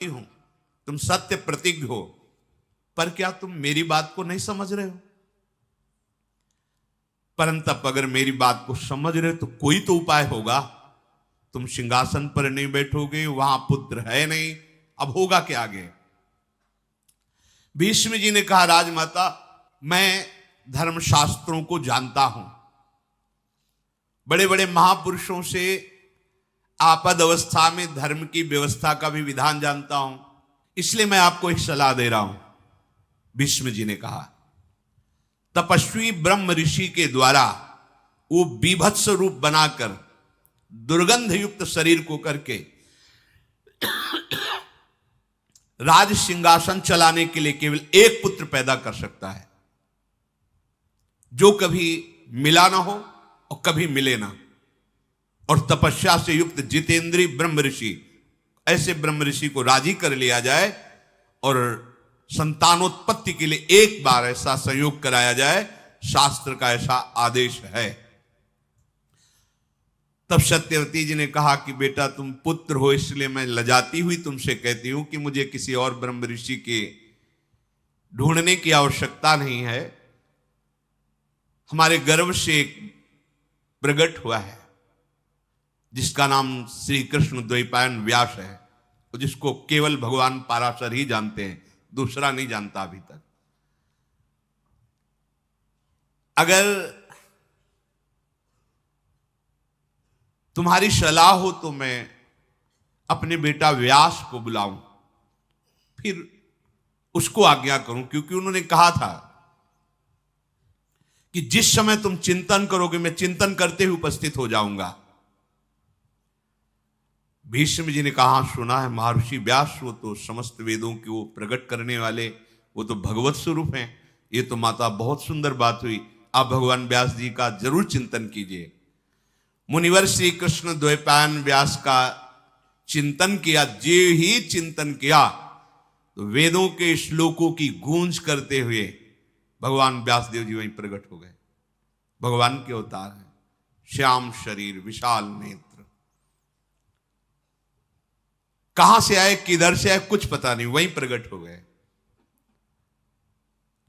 हूं, तुम सत्य प्रतिज्ञ हो, पर क्या तुम मेरी बात को नहीं समझ रहे हो? परंतु अगर मेरी बात को समझ रहे हो तो कोई तो उपाय होगा। तुम सिंहासन पर नहीं बैठोगे, वहां पुत्र है नहीं, अब होगा क्या आगे? भीष्म जी ने कहा, राजमाता, मैं धर्मशास्त्रों को जानता हूं, बड़े बड़े महापुरुषों से आपद अवस्था में धर्म की व्यवस्था का भी विधान जानता हूं, इसलिए मैं आपको एक सलाह दे रहा हूं। भीष्म जी ने कहा, तपस्वी ब्रह्म ऋषि के द्वारा वो बीभत्स रूप बनाकर दुर्गंध युक्त शरीर को करके राज सिंहासन चलाने के लिए केवल एक पुत्र पैदा कर सकता है, जो कभी मिला ना हो और कभी मिले ना। और तपस्या से युक्त जितेंद्रीय ब्रह्म ऋषि, ऐसे ब्रह्म ऋषि को राजी कर लिया जाए और संतानोत्पत्ति के लिए एक बार ऐसा संयोग कराया जाए, शास्त्र का ऐसा आदेश है। तब सत्यवती जी ने कहा कि बेटा, तुम पुत्र हो, इसलिए मैं लजाती हुई तुमसे कहती हूं कि मुझे किसी और ब्रह्म ऋषि के ढूंढने की आवश्यकता नहीं है। हमारे गर्भ से एक प्रकट हुआ है जिसका नाम श्री कृष्ण द्वैपायन व्यास है, जिसको केवल भगवान पाराशर ही जानते हैं, दूसरा नहीं जानता अभी तक। अगर तुम्हारी सलाह हो तो मैं अपने बेटा व्यास को बुलाऊं, फिर उसको आज्ञा करूं, क्योंकि उन्होंने कहा था कि जिस समय तुम चिंतन करोगे मैं चिंतन करते हुए उपस्थित हो जाऊंगा। भीष्म जी ने कहा, सुना है महर्षि व्यास, वो तो समस्त वेदों की वो प्रकट करने वाले, वो तो भगवत स्वरूप हैं। ये तो माता बहुत सुंदर बात हुई, आप भगवान व्यास जी का जरूर चिंतन कीजिए। मुनिवर श्री कृष्ण द्वैपायन व्यास का चिंतन किया। जे ही चिंतन किया तो वेदों के श्लोकों की गूंज करते हुए भगवान व्यासदेव जी वहीं प्रकट हो गए। भगवान के अवतार हैं, श्याम शरीर, विशाल नेत्र। कहां से आए, किधर से आए, कुछ पता नहीं, वहीं प्रकट हो गए।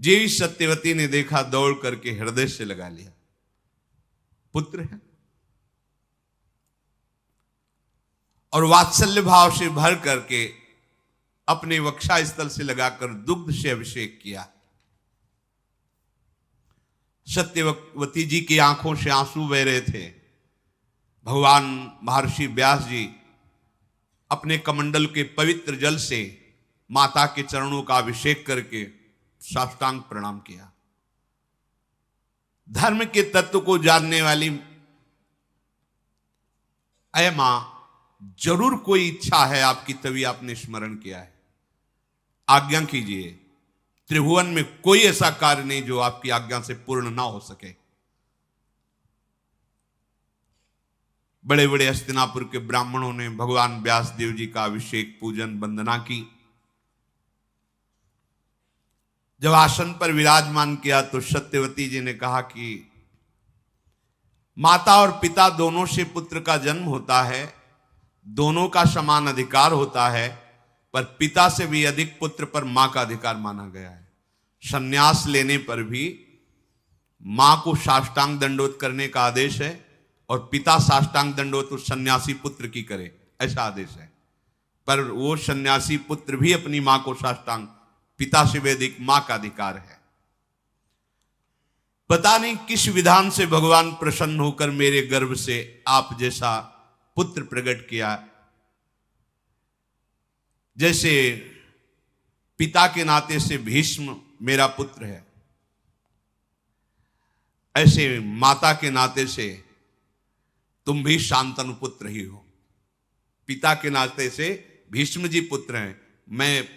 जेवी सत्यवती ने देखा, दौड़ करके हृदय से लगा लिया, पुत्र है। और वात्सल्य भाव से भर करके अपने वक्षा स्थल से लगाकर दुग्ध से अभिषेक किया। सत्यवती जी की आंखों से आंसू बह रहे थे। भगवान महर्षि व्यास जी अपने कमंडल के पवित्र जल से माता के चरणों का अभिषेक करके साष्टांग प्रणाम किया। धर्म के तत्व को जानने वाली, अय मां, जरूर कोई इच्छा है आपकी, तभी आपने स्मरण किया है, आज्ञा कीजिए। त्रिभुवन में कोई ऐसा कार्य नहीं जो आपकी आज्ञा से पूर्ण ना हो सके। बड़े बड़े हस्तिनापुर के ब्राह्मणों ने भगवान व्यासदेव जी का अभिषेक, पूजन, वंदना की। जब आसन पर विराजमान किया तो सत्यवती जी ने कहा कि माता और पिता दोनों से पुत्र का जन्म होता है, दोनों का समान अधिकार होता है, पर पिता से भी अधिक पुत्र पर मां का अधिकार माना गया है। संन्यास लेने पर भी मां को साष्टांग दंडोत करने का आदेश है और पिता साष्टांग दंडोत उस सन्यासी पुत्र की करे, ऐसा आदेश है। पर वो सन्यासी पुत्र भी अपनी मां को साष्टांग, पिता से भी अधिक मां का अधिकार है। पता नहीं किस विधान से भगवान प्रसन्न होकर मेरे गर्भ से आप जैसा पुत्र प्रकट किया। जैसे पिता के नाते से भीष्म मेरा पुत्र है, ऐसे माता के नाते से तुम भी शांतनु पुत्र ही हो। पिता के नाते से भीष्म जी पुत्र हैं, मैं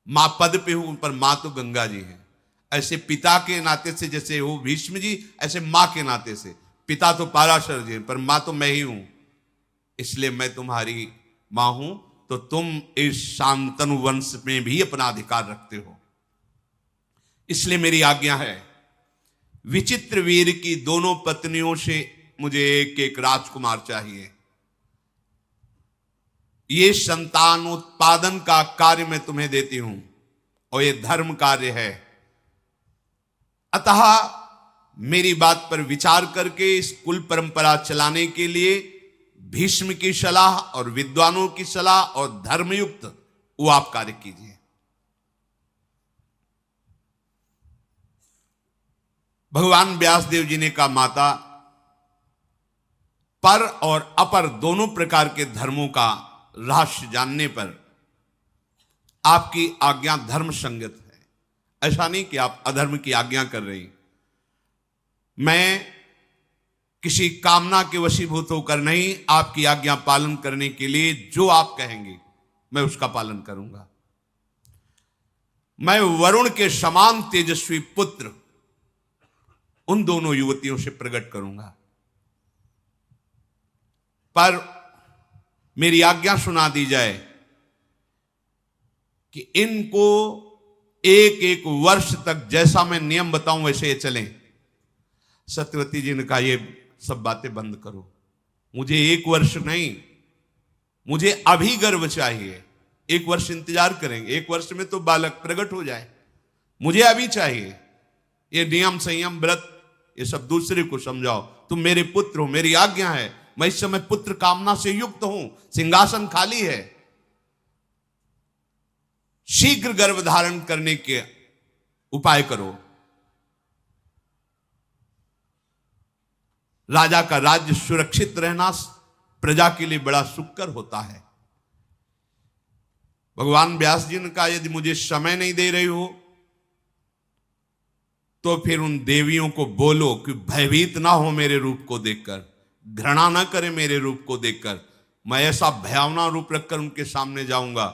मां पद पे हूं, पर मां तो गंगा जी हैं। ऐसे पिता के नाते से जैसे हो भीष्म जी, ऐसे मां के नाते से, पिता तो पाराशर जी हैं पर मां तो मैं ही हूं, इसलिए मैं तुम्हारी मां हूं, तो तुम इस शांतनु वंश में भी अपना अधिकार रखते हो। इसलिए मेरी आज्ञा है, विचित्र वीर की दोनों पत्नियों से मुझे एक एक राजकुमार चाहिए। ये संतान उत्पादन का कार्य मैं तुम्हें देती हूं और ये धर्म कार्य है। अतः मेरी बात पर विचार करके इस कुल परंपरा चलाने के लिए भीष्म की सलाह और विद्वानों की सलाह और धर्मयुक्त वो आप कार्य कीजिए। भगवान व्यासदेव जी ने कहा, माता, पर और अपर दोनों प्रकार के धर्मों का रहस्य जानने पर आपकी आज्ञा धर्म संगत है। ऐसा नहीं कि आप अधर्म की आज्ञा कर रही। मैं किसी कामना के वशीभूत होकर नहीं, आपकी आज्ञा पालन करने के लिए जो आप कहेंगे मैं उसका पालन करूंगा। मैं वरुण के समान तेजस्वी पुत्र उन दोनों युवतियों से प्रकट करूंगा, पर मेरी आज्ञा सुना दी जाए कि इनको एक एक वर्ष तक जैसा मैं नियम बताऊं वैसे ये चलें। सत्यवती जी ने कहा, ये सब बातें बंद करो, मुझे एक वर्ष नहीं, मुझे अभी गर्भ चाहिए। एक वर्ष इंतजार करेंगे, एक वर्ष में तो बालक प्रकट हो जाए, मुझे अभी चाहिए। ये नियम संयम व्रत ये सब दूसरे को समझाओ, तुम मेरे पुत्र हो, मेरी आज्ञा है। मैं इस समय पुत्र कामना से युक्त हूं, सिंहासन खाली है, शीघ्र गर्भ धारण करने के उपाय करो। राजा का राज्य सुरक्षित रहना प्रजा के लिए बड़ा सुखकर होता है। भगवान व्यास जी ने कहा, यदि मुझे समय नहीं दे रही हो तो फिर उन देवियों को बोलो कि भयभीत ना हो मेरे रूप को देखकर, घृणा ना करे मेरे रूप को देखकर। मैं ऐसा भयावना रूप रखकर उनके सामने जाऊंगा,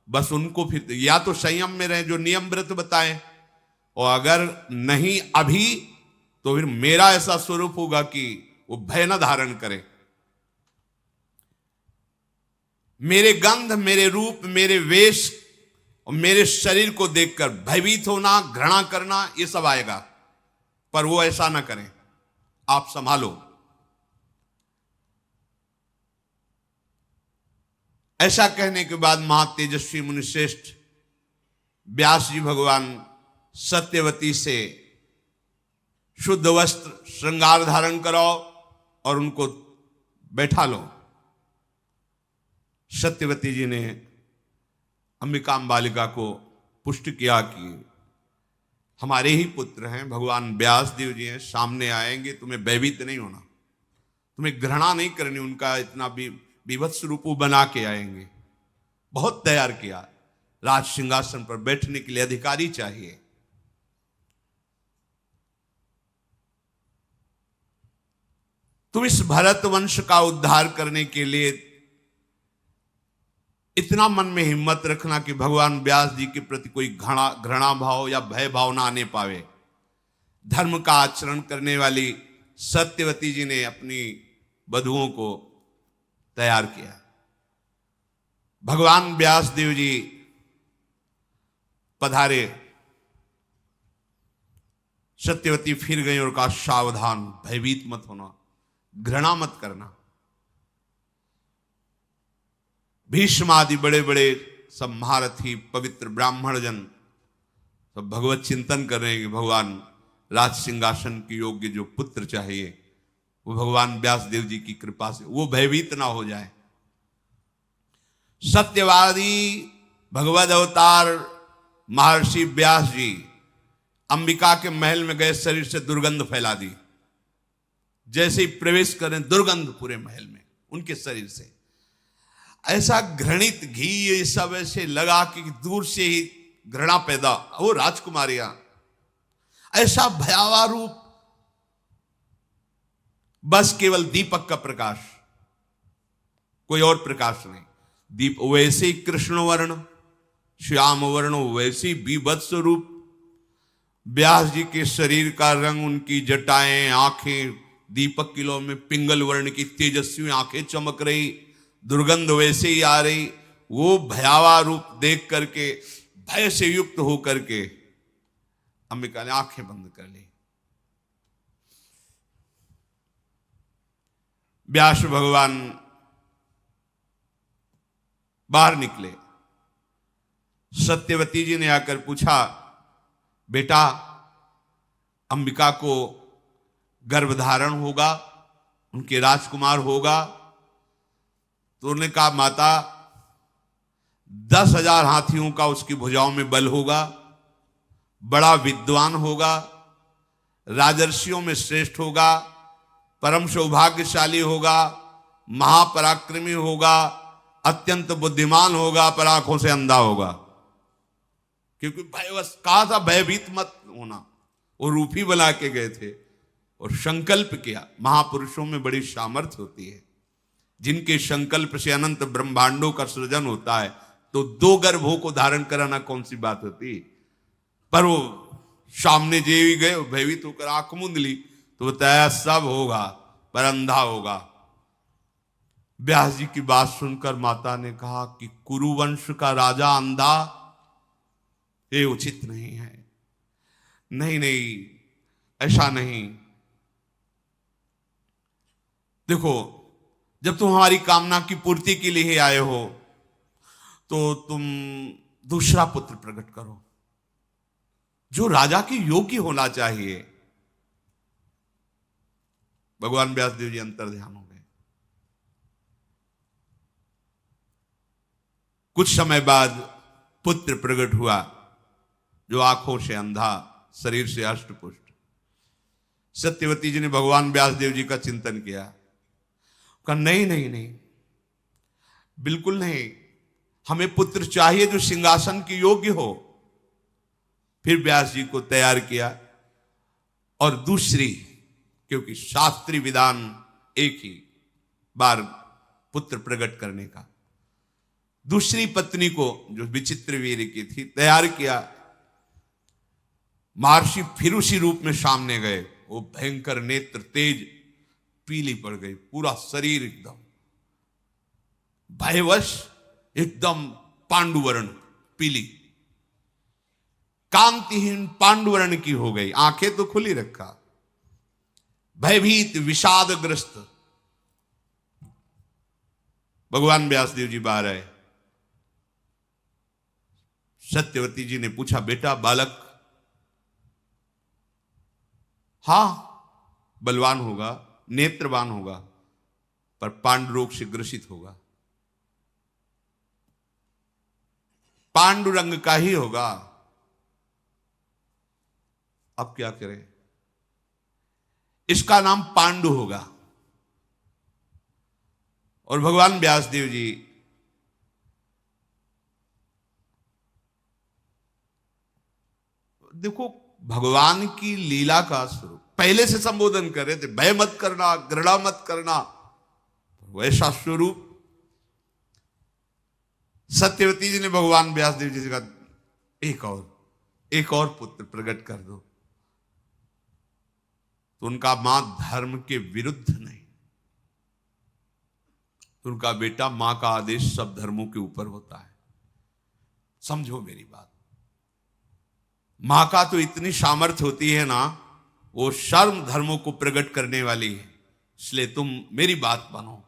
बस उनको फिर या तो संयम में रहे, जो नियम व्रत बताए, और अगर नहीं अभी तो फिर मेरा ऐसा स्वरूप होगा कि वो भय न धारण करे। मेरे गंध, मेरे रूप, मेरे वेश और मेरे शरीर को देखकर भयभीत होना, घृणा करना, ये सब आएगा, पर वो ऐसा ना करें, आप संभालो। ऐसा कहने के बाद महातेजस्वी मुनिश्रेष्ठ व्यास जी भगवान सत्यवती से शुद्ध वस्त्र श्रृंगार धारण कराओ और उनको बैठा लो। सत्यवती जी ने अंबिकाम्बालिका को पुष्ट किया कि हमारे ही पुत्र हैं, भगवान व्यासदेव जी हैं, सामने आएंगे, तुम्हें भयभीत नहीं होना, तुम्हें घृणा नहीं करनी, उनका इतना विभत्स रूप बना के आएंगे। बहुत तैयार किया, राज सिंहासन पर बैठने के लिए अधिकारी चाहिए। तुम इस भरत वंश का उद्धार करने के लिए इतना मन में हिम्मत रखना कि भगवान व्यास जी के प्रति कोई घृणा भाव या भय भाव ना आने पावे। धर्म का आचरण करने वाली सत्यवती जी ने अपनी वधुओं को तैयार किया। भगवान व्यासदेव जी पधारे, सत्यवती फिर गई और कहा, सावधान, भयभीत मत होना, घृणा मत करना। भीष्म आदि बड़े बड़े सब महारथी पवित्र ब्राह्मण जन सब भगवत चिंतन कर रहे हैं कि भगवान राज सिंहासन के योग्य जो पुत्र चाहिए वो भगवान व्यासदेव जी की कृपा से वो भयभीत ना हो जाए। सत्यवादी भगवद अवतार महर्षि व्यास जी अंबिका के महल में गए, शरीर से दुर्गंध फैला दी। जैसे ही प्रवेश करें दुर्गंध पूरे महल में उनके शरीर से, ऐसा घृणित घी ये सब ऐसे लगा कि दूर से ही घृणा पैदा। वो राजकुमारियां, ऐसा भयावह रूप, बस केवल दीपक का प्रकाश, कोई और प्रकाश नहीं। दीप वैसे ही कृष्ण वर्ण, श्याम वर्ण, वैसे ही बीभत्स रूप। व्यास जी के शरीर का रंग, उनकी जटाएं, आंखें दीपक किलो में पिंगल वर्ण की तेजस्वी आंखें चमक रही, दुर्गंध वैसे ही आ रही। वो भयावह रूप देख करके भय से युक्त होकर के अंबिका ने आंखें बंद कर ली। व्यास भगवान बाहर निकले। सत्यवती जी ने आकर पूछा, बेटा अंबिका को गर्भधारण होगा, उनके राजकुमार होगा? तो उन्होंने कहा, माता 10,000 हाथियों का उसकी भुजाओं में बल होगा, बड़ा विद्वान होगा, राजर्षियों में श्रेष्ठ होगा, परम सौभाग्यशाली होगा, महापराक्रमी होगा, अत्यंत बुद्धिमान होगा, पर आंखों से अंधा होगा। क्योंकि भयवश कहा था, भयभीत मत होना। वो रूपी बना के गए थे और संकल्प किया। महापुरुषों में बड़ी सामर्थ्य होती है, जिनके संकल्प से अनंत ब्रह्मांडों का सृजन होता है। तो 2 गर्भों को धारण कराना कौन सी बात होती। पर वो सामने जे भी गए, भयभीत होकर आंख मूंद ली, तो बताया सब होगा पर अंधा होगा। व्यास जी की बात सुनकर माता ने कहा कि कुरुवंश का राजा अंधा, ये उचित नहीं है। नहीं नहीं, ऐसा नहीं। देखो, जब तुम हमारी कामना की पूर्ति के लिए आए हो तो तुम दूसरा पुत्र प्रकट करो जो राजा के योग्य होना चाहिए। भगवान व्यासदेव जी अंतर ध्यान हो गए। कुछ समय बाद पुत्र प्रकट हुआ जो आंखों से अंधा, शरीर से अष्टपुष्ट। सत्यवती जी ने भगवान व्यासदेव जी का चिंतन किया। कहा, नहीं नहीं नहीं, बिल्कुल नहीं, हमें पुत्र चाहिए जो सिंहासन के योग्य हो। फिर व्यास जी को तैयार किया और दूसरी, क्योंकि शास्त्रीय विधान एक ही बार पुत्र प्रकट करने का, दूसरी पत्नी को जो विचित्र वीर की थी तैयार किया। महर्षि फिर उसी रूप में सामने गए। वो भयंकर नेत्र तेज पीली पड़ गई, पूरा शरीर एकदम भयवश, एकदम पांडुवर्ण पीली, कांतिहीन पांडुवर्ण की हो गई। आंखें तो खुली रखा, भयभीत विषादग्रस्त। भगवान व्यासदेव जी बाहर आए। सत्यवती जी ने पूछा, बेटा बालक? हां, बलवान होगा, नेत्रवान होगा, पर पांडुरोग से ग्रसित होगा, पांडुरंग का ही होगा। अब क्या करें? इसका नाम पांडु होगा। और भगवान व्यासदेव जी देखो, भगवान की लीला का स्वरूप पहले से संबोधन कर रहे थे, भय मत करना, घृणा मत करना, वैसा स्वरूप। सत्यवती जी ने भगवान व्यासदेव जी से कहा, एक और पुत्र प्रकट कर दो। तो उनका मां धर्म के विरुद्ध नहीं, तो उनका बेटा, मां का आदेश सब धर्मों के ऊपर होता है। समझो मेरी बात। मां का तो इतनी सामर्थ्य होती है ना, वो सर्व धर्मों को प्रकट करने वाली है, इसलिए तुम मेरी बात मानो।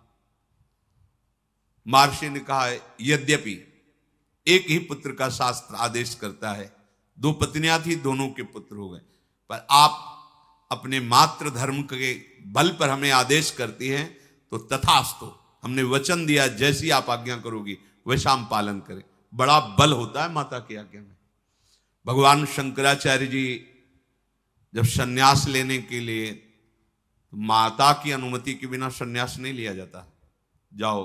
महर्षि ने कहा, यद्यपि एक ही पुत्र का शास्त्र आदेश करता है, 2 पत्नियां थी, दोनों के पुत्र हो गए, पर आप अपने मात्र धर्म के बल पर हमें आदेश करती हैं, तो तथास्तु, हमने वचन दिया जैसी आप आज्ञा करोगी वैसा हम पालन करें। बड़ा बल होता है माता की आज्ञा में। भगवान शंकराचार्य जी जब सन्यास लेने के लिए, माता की अनुमति के बिना सन्यास नहीं लिया जाता। जाओ,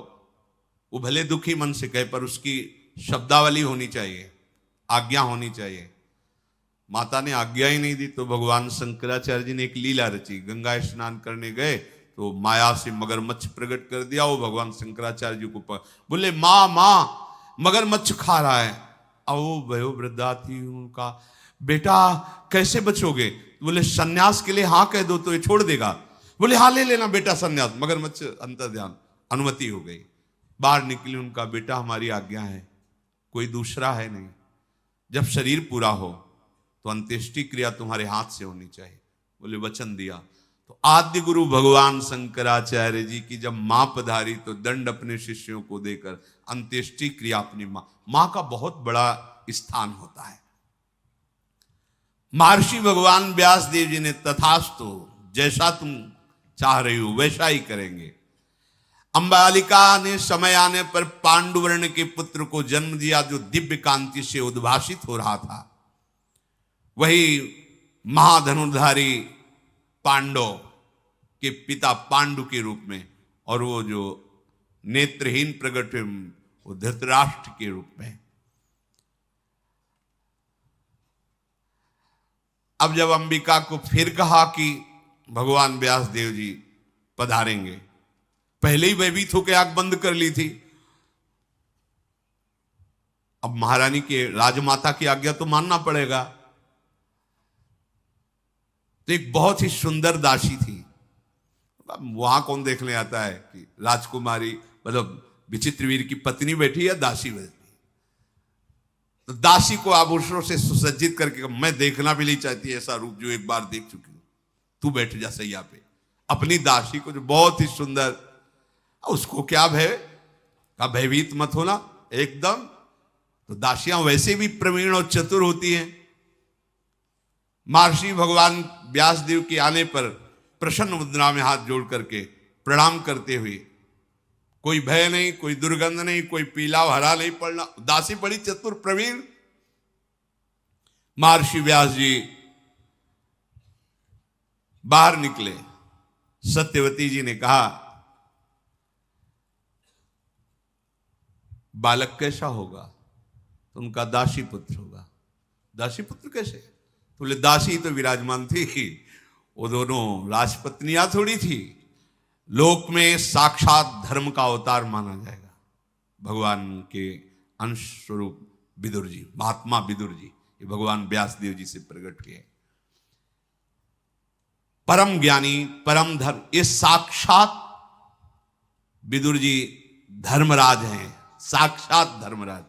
वो भले दुखी मन से कहे, पर उसकी शब्दावली होनी चाहिए, आज्ञा होनी चाहिए। माता ने आज्ञा ही नहीं दी, तो भगवान शंकराचार्य जी ने एक लीला रची। गंगा स्नान करने गए तो माया से मगरमच्छ प्रकट कर दिया। वो भगवान शंकराचार्य जी को बोले, माँ माँ मगरमच्छ खा रहा है। अब वो भयो वृद्धा थी, उनका बेटा कैसे बचोगे? बोले, सन्यास के लिए हाँ कह दो तो ये छोड़ देगा। बोले, हाँ ले लेना बेटा सन्यास। मगरमच्छ अंतर ध्यान, अनुमति हो गई। बाहर निकले, उनका बेटा हमारी आज्ञा है, कोई दूसरा है नहीं। जब शरीर पूरा हो तो अंत्येष्टि क्रिया तुम्हारे हाथ से होनी चाहिए। बोले, वचन दिया। तो आद्य गुरु भगवान शंकराचार्य जी की जब मां पधारी तो दंड अपने शिष्यों को देकर अंत्येष्टि क्रिया अपनी मां का बहुत बड़ा स्थान होता है। महर्षि भगवान व्यास देव जी ने तथास्तु, जैसा तुम चाह रही हो वैसा ही करेंगे। अंबालिका ने समय आने पर पांडुवर्ण के पुत्र को जन्म दिया, जो दिव्य कांति से उद्भासित हो रहा था। वही महाधनुर्धारी पांडव के पिता पांडु के रूप में, और वो जो नेत्रहीन प्रकट वो धृतराष्ट्र के रूप में। अब जब अंबिका को फिर कहा कि भगवान व्यास देव जी पधारेंगे, पहले ही भयभीत होकर आंख बंद कर ली थी। अब महारानी के राजमाता की आज्ञा तो मानना पड़ेगा। तो एक बहुत ही सुंदर दासी थी, वहां कौन देखने आता है कि राजकुमारी मतलब विचित्रवीर की पत्नी बैठी है, दासी बैठी। तो दासी को आभूषणों से सुसज्जित करके, मैं देखना भी नहीं चाहती ऐसा रूप जो एक बार देख चुकी हूं, तू बैठ जा सैया पे। अपनी दासी को जो बहुत ही सुंदर, उसको क्या भय का, भयभीत मत होना एकदम। तो दासियां वैसे भी प्रवीण और चतुर होती हैं। महर्षि भगवान व्यासदेव के आने पर प्रसन्न मुद्रा में हाथ जोड़ करके प्रणाम करते हुए, कोई भय नहीं, कोई दुर्गंध नहीं, कोई पीला हरा नहीं पड़ना। दासी बड़ी चतुर प्रवीण। महर्षि व्यास जी बाहर निकले। सत्यवती जी ने कहा, बालक कैसा होगा? तो उनका दासी पुत्र होगा। दासी पुत्र कैसे? तो बोले दासी तो विराजमान थी, वो दोनों राजपत्नियां थोड़ी थी। लोक में साक्षात धर्म का अवतार माना जाएगा। भगवान के अंश स्वरूप विदुर जी, महात्मा विदुर जी, ये भगवान व्यासदेव जी से प्रकट किए। परम ज्ञानी, परम धर्म, ये साक्षात विदुर जी धर्मराज हैं, साक्षात धर्मराज।